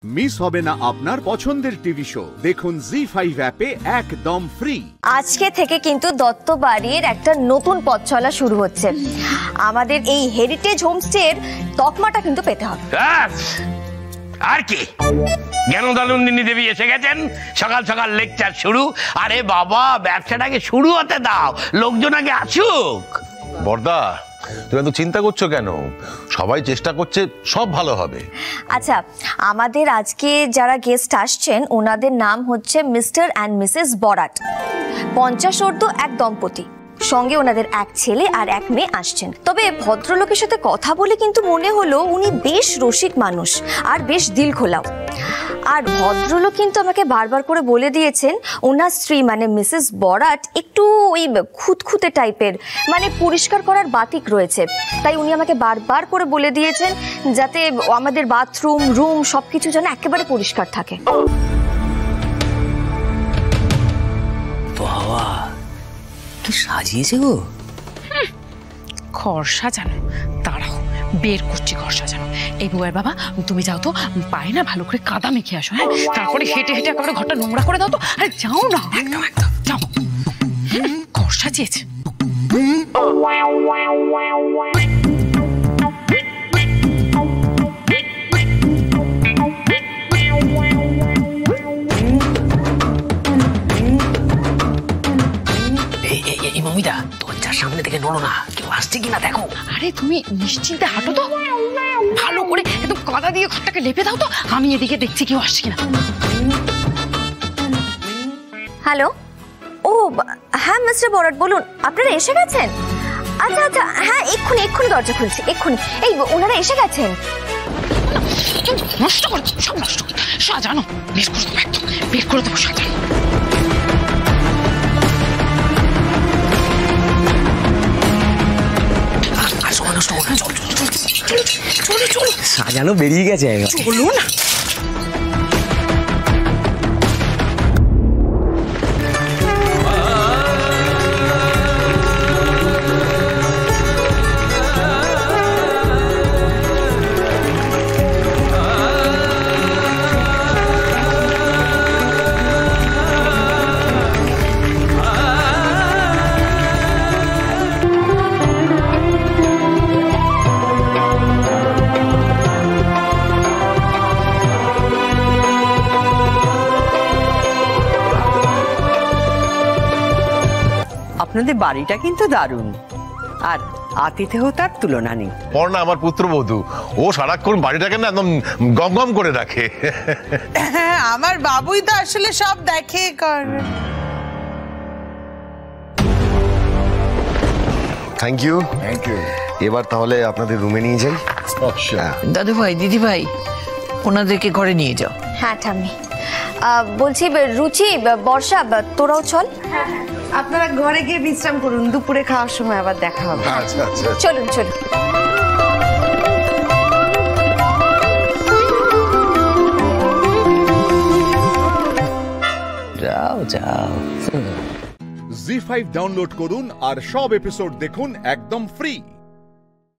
Miss হবে না আপনার পছন্দের টিভি শো। দেখুন জি5 অ্যাপে একদম ফ্রি। আজকে থেকে কিন্তু দত্ত বাড়ির একটা নতুন পথ চলা শুরু হচ্ছে। আমাদের এই হেরিটেজ হোমস্টের তকমাটা কিন্তু পেতে হবে। আর কি জ্ঞানদানন্দিনী দেবী এসে গেছেন, সকাল সকাল লেকচার শুরু। আরে বাবা, ব্যবসাটাকে শুরু হতে দাও, লোকজন আগে আসুক। বর্দা, তুমি এত চিন্তা করছো কেন? সবাই চেষ্টা করছে, সব ভালো হবে। আচ্ছা, আমাদের আজকে যারা গেস্ট আসছেন ওনাদের নাম হচ্ছে মিস্টার অ্যান্ড মিসেস বরাট। 50 ঊর্ধ্ব এক দম্পতি, সঙ্গে ওনাদের এক ছেলে আর এক মেয়ে আসছেন। তবে ভদ্রলোকের সাথে কথা বলে কিন্তু মনে হলো উনি বেশ রসিক মানুষ আর বেশ দিল খোলাও। আর ভদ্রলোক কিন্তু আমাকে বারবার করে বলে দিয়েছেন ওনার স্ত্রী মানে মিসেস বরাট একটু ওই খুঁতখুঁতে টাইপের, মানে পরিষ্কার করার বাতিক রয়েছে। তাই উনি আমাকে বারবার করে বলে দিয়েছেন যাতে আমাদের বাথরুম রুম সবকিছু যেন একেবারে পরিষ্কার থাকে। বাবা, কি সাজিয়েছে গো! ঘর সাজানো, দাঁড়াও বের করছি ঘর সাজানো। এই বউয়ের বাবা, তুমি যাও তো, পায়ে না ভালো করে কাদা মেখে আসো, হ্যাঁ? তারপরে হেঁটে হেঁটে একেবারে ঘরটা নোংরা করে দাও তো। আরে যাও না, একদম একদম যাও। ঘর সাজিয়েছে। মমিতা, দরজার সামনে থেকে নড়ো না, কেউ আসছে কিনা দেখো। আরে তুমি নিশ্চিন্তে হাঁটো তো, ভালো করে একদম কাদা দিয়ে ঘরটাকে লেপে দাও তো। আমি এদিকে দেখছি কেউ আসছে কিনা। হ্যালো, ও হ্যাঁ মিস্টার বরাট বলুন, আপনারা এসে গেছেন? আচ্ছা আচ্ছা, হ্যাঁ এক্ষুনি এক্ষুনি দরজা খুলছি, এক্ষুনি। এই ওনারা এসে গেছেন। নষ্ট করে সব নষ্ট করে সাজানো, বের করে দেবো, একদম বের করে দেবো সাজানো। সাজানো বেরিয়ে গেছে, চলো না। আপনাদের বাড়িটা কিন্তু দারুণ, আর আতিথেয়তার তুলনা নেই। পর্ণা আমার পুত্রবধূ, ও সারাক্ষণ বাড়িটাকে না একদম গম গম করে রাখে। আমার বাবুই তো আসলে সব দেখে করে। Thank you. এবার তাহলে আপনাদের রুমে নিয়ে যাই। দাদু ভাই, দিদি ভাই, ওনাদেরকে ঘরে নিয়ে যাও। হ্যাঁ ঠাম্মি, বলছি রুচি, বর্ষা, তোরাও চল। আপনারা ঘরে গিয়ে বিশ্রাম করুন, দুপুরে খাওয়ার সময় আবার দেখা হবে। আচ্ছা আচ্ছা, চলুন চলুন। যাও যাও। জি5 ডাউনলোড করুন আর সব এপিসোড দেখুন একদম ফ্রি।